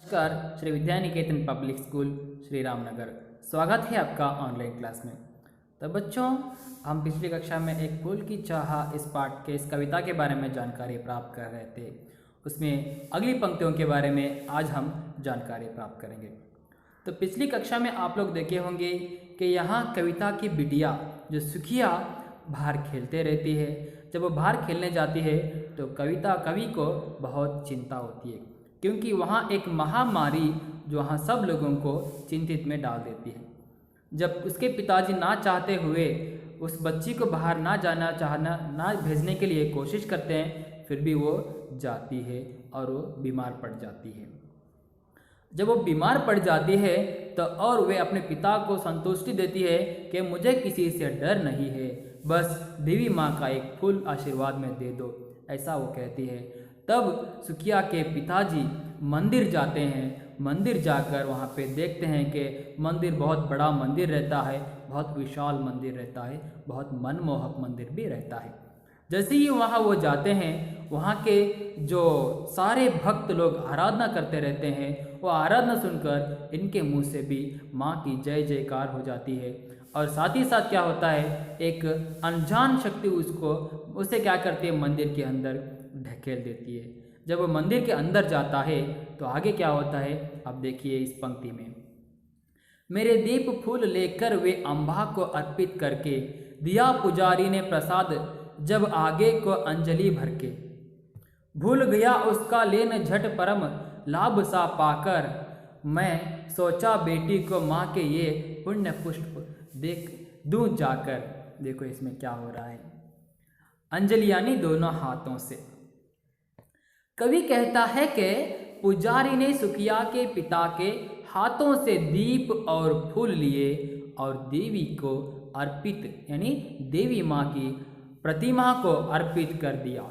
नमस्कार। Shri Vidya Niketan public school Shri Ramnagar, स्वागत है आपका ऑनलाइन क्लास में। तो बच्चों, हम पिछली कक्षा में एक फूल की चाह इस पाठ के इस कविता के बारे में जानकारी प्राप्त कर रहे थे। उसमें अगली पंक्तियों के बारे में आज हम जानकारी प्राप्त करेंगे। तो पिछली कक्षा में आप लोग देखे होंगे कि यहाँ कविता की बिटिया जो सुखिया बाहर खेलते रहती है। जब वो बाहर खेलने जाती है तो कवि को बहुत चिंता होती है, क्योंकि वहाँ एक महामारी जो वहाँ सब लोगों को चिंतित में डाल देती है। जब उसके पिताजी ना चाहते हुए उस बच्ची को बाहर ना भेजने के लिए कोशिश करते हैं, फिर भी वो जाती है और वो बीमार पड़ जाती है। जब वो बीमार पड़ जाती है तो और वे अपने पिता को संतुष्टि देती है कि मुझे किसी से डर नहीं है, बस देवी माँ का एक फूल आशीर्वाद में दे दो, ऐसा वो कहती है। तब सुखिया के पिताजी मंदिर जाते हैं। मंदिर जाकर वहाँ पे देखते हैं कि मंदिर बहुत बड़ा मंदिर रहता है, बहुत विशाल मंदिर रहता है, बहुत मनमोहक मंदिर भी रहता है। जैसे ही वहाँ वो जाते हैं, वहाँ के जो सारे भक्त लोग आराधना करते रहते हैं, वो आराधना सुनकर इनके मुंह से भी माँ की जय जयकार हो जाती है। और साथ ही साथ क्या होता है, एक अनजान शक्ति उसे क्या करती है, मंदिर के अंदर ढकेल देती है। जब वो मंदिर के अंदर जाता है तो आगे क्या होता है, अब देखिए इस पंक्ति में। मेरे दीप फूल लेकर वे अम्बा को अर्पित करके, दिया पुजारी ने प्रसाद जब आगे को अंजलि भर के। भूल गया उसका लेन झट परम लाभ सा पाकर, मैं सोचा बेटी को माँ के ये पुण्य पुष्प देख दूं जाकर। देखो इसमें क्या हो रहा है, अंजलि यानी दोनों हाथों से। कवि कहता है कि पुजारी ने सुखिया के पिता के हाथों से दीप और फूल लिए और देवी को अर्पित यानी देवी माँ की प्रतिमा को अर्पित कर दिया।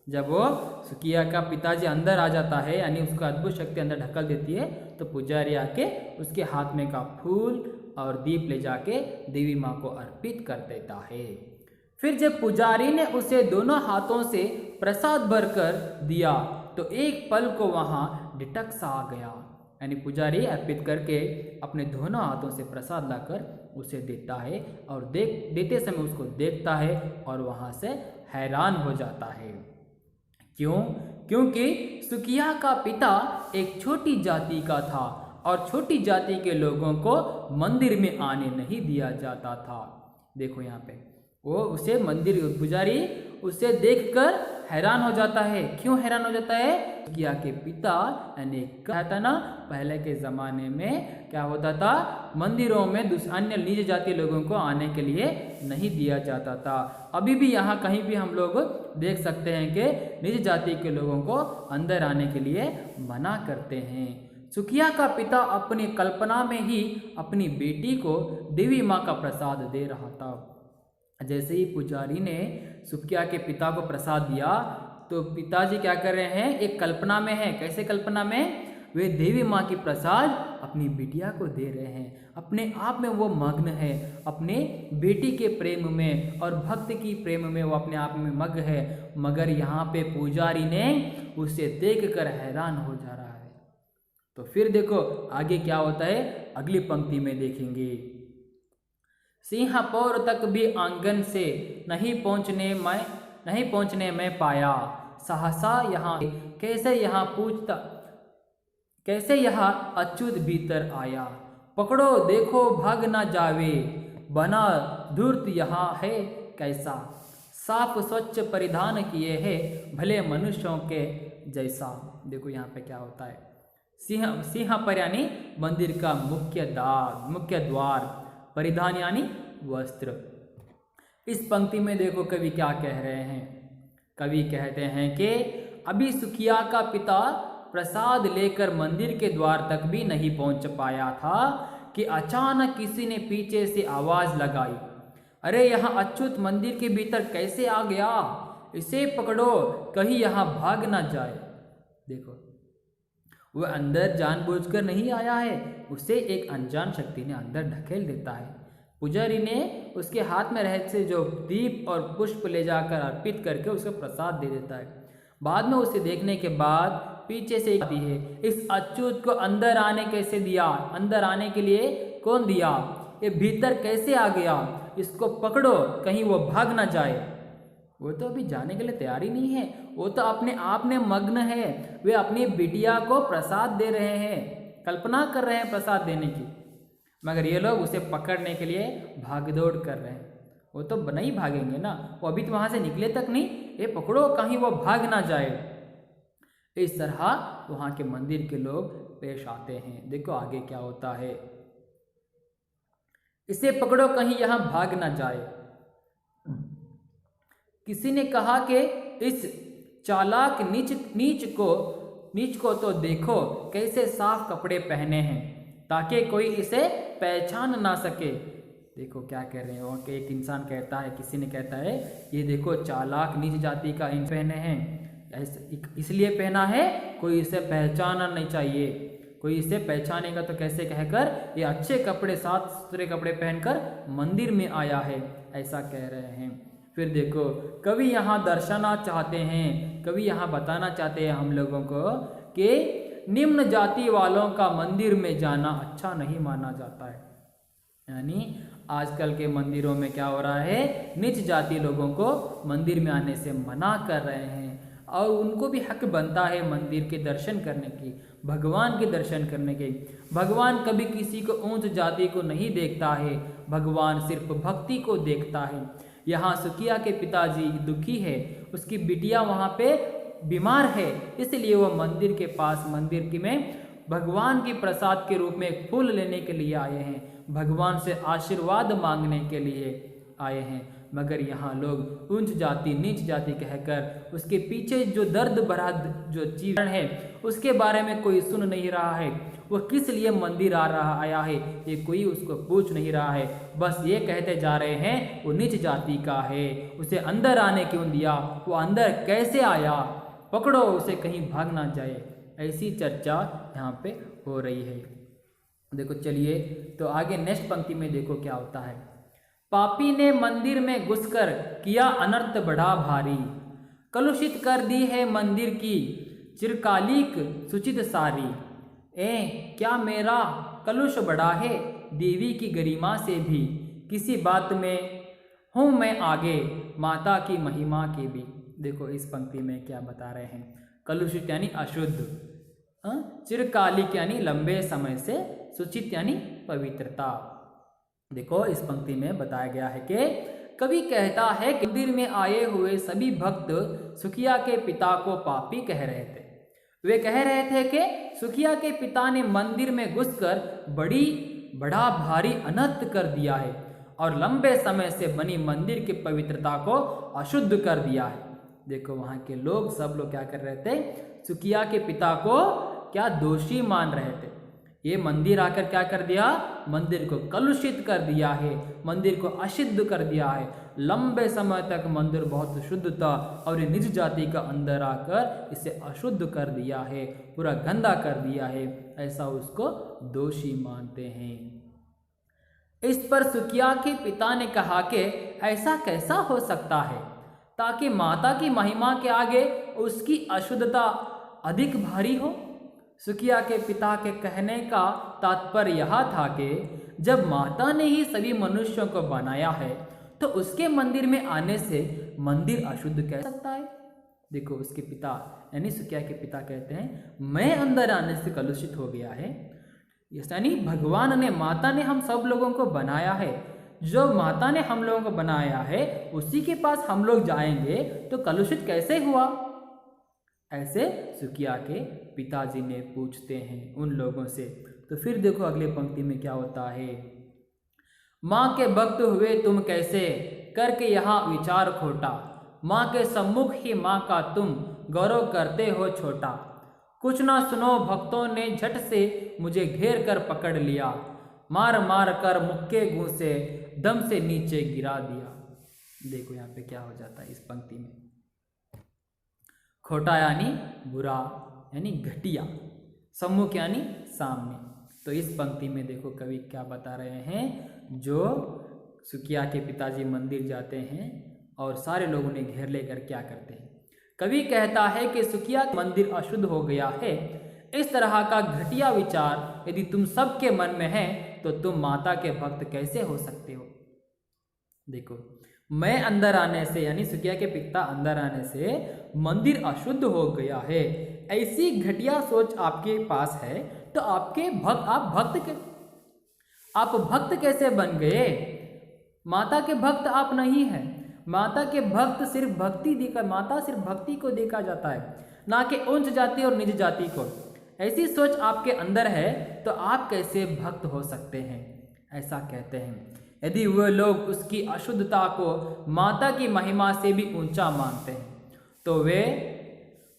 जब वो सुखिया का पिताजी अंदर आ जाता है, यानी उसको अद्भुत शक्ति अंदर ढकल देती है, तो पुजारी आके उसके हाथ में का फूल और दीप ले जाके देवी माँ को अर्पित कर देता है। फिर जब पुजारी ने उसे दोनों हाथों से प्रसाद भरकर दिया तो एक पल को वहाँ डिटक सा आ गया, यानी पुजारी अर्पित करके अपने दोनों हाथों से प्रसाद लाकर उसे देता है और देते समय उसको देखता है और वहाँ से हैरान हो जाता है। क्यों? क्योंकि सुखिया का पिता एक छोटी जाति का था और छोटी जाति के लोगों को मंदिर में आने नहीं दिया जाता था। देखो यहाँ पे वो उसे मंदिर पुजारी उसे देखकर हैरान हो जाता है। क्यों हैरान हो जाता है? सुखिया के पिता यानी कहता ना, पहले के ज़माने में क्या होता था, मंदिरों में अन्य नीच जाति लोगों को आने के लिए नहीं दिया जाता था। अभी भी यहाँ कहीं भी हम लोग देख सकते हैं कि नीच जाति के लोगों को अंदर आने के लिए मना करते हैं। सुखिया का पिता अपनी कल्पना में ही अपनी बेटी को देवी माँ का प्रसाद दे रहा था। जैसे ही पुजारी ने सुखिया के पिता को प्रसाद दिया तो पिताजी क्या कर रहे हैं, एक कल्पना में है। कैसे कल्पना में? वे देवी माँ की प्रसाद अपनी बिटिया को दे रहे हैं। अपने आप में वो मग्न है, अपने बेटी के प्रेम में और भक्त की प्रेम में वो अपने आप में मग्न है। मगर यहाँ पे पुजारी ने उसे देखकर हैरान हो जा रहा है। तो फिर देखो आगे क्या होता है, अगली पंक्ति में देखेंगे। सिंहपौर तक भी आंगन से नहीं पहुंचने में पाया, सहसा यहाँ कैसे यहाँ अच्युत भीतर आया। पकड़ो देखो भाग ना जावे, बना धूर्त यहाँ है कैसा। साफ स्वच्छ परिधान किए है भले मनुष्यों के जैसा। देखो यहाँ पे क्या होता है, सिंह पर यानी मंदिर का मुख्य द्वार, परिधान यानी वस्त्र। इस पंक्ति में देखो कवि क्या कह रहे हैं। कवि कहते हैं कि अभी सुखिया का पिता प्रसाद लेकर मंदिर के द्वार तक भी नहीं पहुंच पाया था कि अचानक किसी ने पीछे से आवाज लगाई, अरे यहाँ अच्युत मंदिर के भीतर कैसे आ गया, इसे पकड़ो कहीं यहाँ भाग ना जाए। देखो वह अंदर जानबूझकर नहीं आया है, उसे एक अनजान शक्ति ने अंदर ढकेल देता है। पुजारी ने उसके हाथ में रहे से जो दीप और पुष्प ले जाकर अर्पित करके उसको प्रसाद दे देता है। बाद में उसे देखने के बाद पीछे से आती है। इस अछूत को अंदर आने कैसे दिया? अंदर आने के लिए कौन दिया? ये भीतर कैसे आ गया? इसको पकड़ो, कहीं वो भाग ना जाए। वो तो अभी जाने के लिए तैयार ही नहीं है, वो तो अपने आप में मग्न है। वे अपनी बिटिया को प्रसाद दे रहे हैं, कल्पना कर रहे हैं प्रसाद देने की, मगर ये लोग उसे पकड़ने के लिए भागदौड़ कर रहे हैं। वो तो नहीं भागेंगे ना, वो अभी तो वहां से निकले तक नहीं, ये पकड़ो कहीं वो भाग ना जाए। इस तरह वहां के मंदिर के लोग पेश आते हैं। देखो आगे क्या होता है, इसे पकड़ो कहीं यहां भाग ना जाए। किसी ने कहा कि इस चालाक नीच को तो देखो कैसे साफ कपड़े पहने हैं ताकि कोई इसे पहचान ना सके। देखो क्या कह रहे हैं, और कि एक इंसान कहता है, किसी ने कहता है ये देखो चालाक नीच जाति का इन पहने हैं, इसलिए पहना है कोई इसे पहचानना नहीं चाहिए, कोई इसे पहचानेगा तो कैसे कहकर ये अच्छे कपड़े साफ सुथरे कपड़े पहनकर मंदिर में आया है, ऐसा कह रहे हैं। फिर देखो कवि यहाँ दर्शाना चाहते हैं, कवि यहाँ बताना चाहते हैं हम लोगों को कि निम्न जाति वालों का मंदिर में जाना अच्छा नहीं माना जाता है। यानी आजकल के मंदिरों में क्या हो रहा है, नीच जाति लोगों को मंदिर में आने से मना कर रहे हैं, और उनको भी हक बनता है मंदिर के दर्शन करने की, भगवान के दर्शन करने के। भगवान कभी किसी को ऊंच जाति को नहीं देखता है, भगवान सिर्फ भक्ति को देखता है। यहाँ सुखिया के पिताजी दुखी है, उसकी बिटिया वहाँ पे बीमार है, इसलिए वो मंदिर के पास मंदिर में भगवान की प्रसाद के रूप में फूल लेने के लिए आए हैं, भगवान से आशीर्वाद मांगने के लिए आए हैं। मगर यहाँ लोग ऊंच जाति नीच जाति कहकर उसके पीछे जो दर्द भरा जो चीज है उसके बारे में कोई सुन नहीं रहा है। वो किस लिए मंदिर आया है ये कोई उसको पूछ नहीं रहा है, बस ये कहते जा रहे हैं वो नीच जाति का है, उसे अंदर आने क्यों दिया, वो अंदर कैसे आया, पकड़ो उसे कहीं भाग ना जाए। ऐसी चर्चा यहाँ पे हो रही है। देखो चलिए तो आगे नेक्स्ट पंक्ति में देखो क्या होता है। पापी ने मंदिर में घुसकर किया अनर्थ बड़ा भारी, कलुषित कर दी है मंदिर की चिरकालिक सुचित सारी। क्या मेरा कलुष बड़ा है देवी की गरिमा से भी, किसी बात में हूँ मैं आगे माता की महिमा के भी। देखो इस पंक्ति में क्या बता रहे हैं, कलुषित यानी अशुद्ध, चिरकालिक यानी लंबे समय से, सुचित यानी पवित्रता। देखो इस पंक्ति में बताया गया है कि कवि कहता है कि मंदिर में आए हुए सभी भक्त सुखिया के पिता को पापी कह रहे थे। वे कह रहे थे कि सुखिया के पिता ने मंदिर में घुसकर बड़ा भारी अनर्थ कर दिया है और लंबे समय से बनी मंदिर की पवित्रता को अशुद्ध कर दिया है। देखो वहां के लोग सब लोग क्या कर रहे थे, सुखिया के पिता को क्या दोषी मान रहे थे। ये मंदिर आकर क्या कर दिया, मंदिर को कलुषित कर दिया है, मंदिर को अशुद्ध कर दिया है। लंबे समय तक मंदिर बहुत शुद्ध था और ये निज जाति का अंदर आकर इसे अशुद्ध कर दिया है, पूरा गंदा कर दिया है, ऐसा उसको दोषी मानते हैं। इस पर सुखिया के पिता ने कहा कि ऐसा कैसा हो सकता है, ताकि माता की महिमा के आगे उसकी अशुद्धता अधिक भारी हो। सुखिया के पिता के कहने का तात्पर्य यह था कि जब माता ने ही सभी मनुष्यों को बनाया है तो उसके मंदिर में आने से मंदिर अशुद्ध कह सकता है। देखो उसके पिता यानी सुखिया के पिता कहते हैं मैं अंदर आने से कलुषित हो गया है, यानी भगवान ने, माता ने हम सब लोगों को बनाया है, जो माता ने हम लोगों को बनाया है उसी के पास हम लोग जाएंगे तो कलुषित कैसे हुआ, ऐसे सुखिया के पिताजी ने पूछते हैं उन लोगों से। तो फिर देखो अगले पंक्ति में क्या होता है, माँ के भक्त हुए तुम कैसे करके यहाँ विचार खोटा, माँ के सम्मुख ही माँ का तुम गौरव करते हो छोटा। कुछ ना सुनो भक्तों ने झट से मुझे घेर कर पकड़ लिया, मार मार कर मुक्के घूसे दम से नीचे गिरा दिया। देखो यहाँ पे क्या हो जाता है इस पंक्ति में, खोटा यानी बुरा यानी घटिया, सम्मुख यानी सामने। तो इस पंक्ति में देखो कवि क्या बता रहे हैं, जो सुखिया के पिताजी मंदिर जाते हैं और सारे लोग उन्हें घेर लेकर क्या करते हैं, कवि कहता है कि सुखिया मंदिर अशुद्ध हो गया है। इस तरह का घटिया विचार यदि तुम सबके मन में है तो तुम माता के भक्त कैसे हो सकते हो। देखो, मैं अंदर आने से यानी सुखिया के पिता अंदर आने से मंदिर अशुद्ध हो गया है, ऐसी घटिया सोच आपके पास है तो आप भक्त कैसे बन गए। माता के भक्त आप नहीं हैं। माता के भक्त माता सिर्फ भक्ति को देखा जाता है, ना कि उच्च जाति और निज जाति को। ऐसी सोच आपके अंदर है तो आप कैसे भक्त हो सकते हैं। ऐसा कहते हैं। यदि वे लोग उसकी अशुद्धता को माता की महिमा से भी ऊंचा मानते हैं तो वे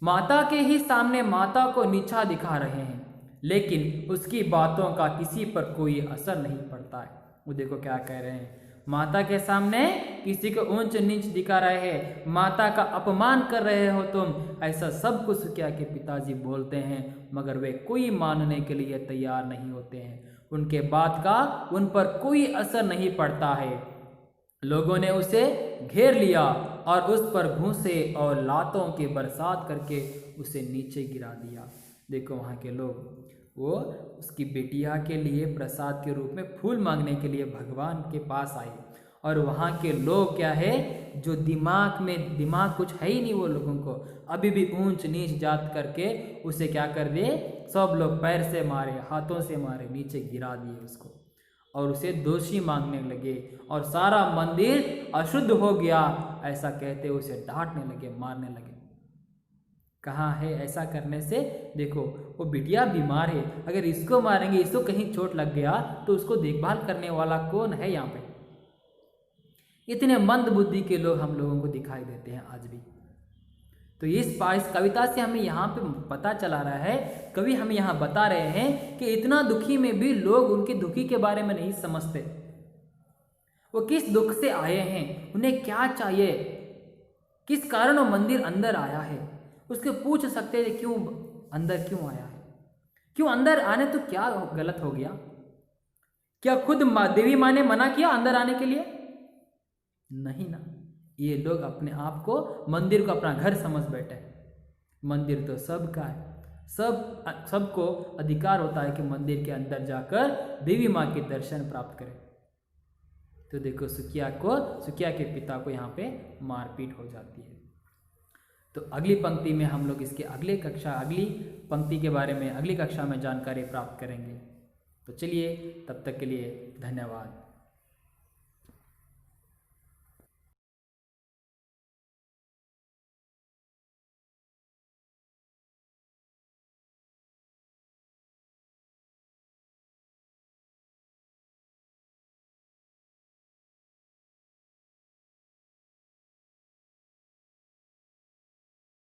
माता के ही सामने माता को नीचा दिखा रहे हैं, लेकिन उसकी बातों का किसी पर कोई असर नहीं पड़ता है। वो देखो क्या कह रहे हैं, माता के सामने किसी को ऊंच नीच दिखा रहे हैं, माता का अपमान कर रहे हो तुम, ऐसा सब कुछ सुखिया के पिताजी बोलते हैं, मगर वे कोई मानने के लिए तैयार नहीं होते हैं। उनके बात का उन पर कोई असर नहीं पड़ता है। लोगों ने उसे घेर लिया और उस पर घूंसे और लातों की बरसात करके उसे नीचे गिरा दिया। देखो, वहाँ के लोग वो उसकी बेटिया के लिए प्रसाद के रूप में फूल मांगने के लिए भगवान के पास आए, और वहाँ के लोग क्या है, जो दिमाग कुछ है ही नहीं वो लोगों को, अभी भी ऊंच नीच जात करके उसे क्या कर दिए, सब लोग पैर से मारे, हाथों से मारे, नीचे गिरा दिए उसको, और उसे दोषी मांगने लगे और सारा मंदिर अशुद्ध हो गया ऐसा कहते उसे डांटने लगे, मारने लगे। कहाँ है ऐसा करने से। देखो, वो बिटिया बीमार है, अगर इसको मारेंगे, इसको कहीं चोट लग गया तो उसको देखभाल करने वाला कौन है। यहाँ पे इतने मंद बुद्धि के लोग हम लोगों को दिखाई देते हैं आज भी। तो इस कविता से हमें यहाँ पे पता चला रहा है, कवि हमें यहाँ बता रहे हैं कि इतना दुखी में भी लोग उनके दुखी के बारे में नहीं समझते। वो किस दुख से आए हैं, उन्हें क्या चाहिए, किस कारण वो मंदिर अंदर आया है, उसके पूछ सकते हैं क्यों अंदर क्यों आया है, क्यों अंदर आने तो क्या गलत हो गया। क्या खुद देवी माँ ने मना किया अंदर आने के लिए? नहीं ना। ये लोग अपने आप को मंदिर को अपना घर समझ बैठे। मंदिर तो सबका है, सबको अधिकार होता है कि मंदिर के अंदर जाकर देवी माँ के दर्शन प्राप्त करें। तो देखो, सुखिया के पिता को यहाँ पे मारपीट हो जाती है। तो अगली पंक्ति में हम लोग इसके अगली पंक्ति के बारे में अगली कक्षा में जानकारी प्राप्त करेंगे। तो चलिए, तब तक के लिए धन्यवाद।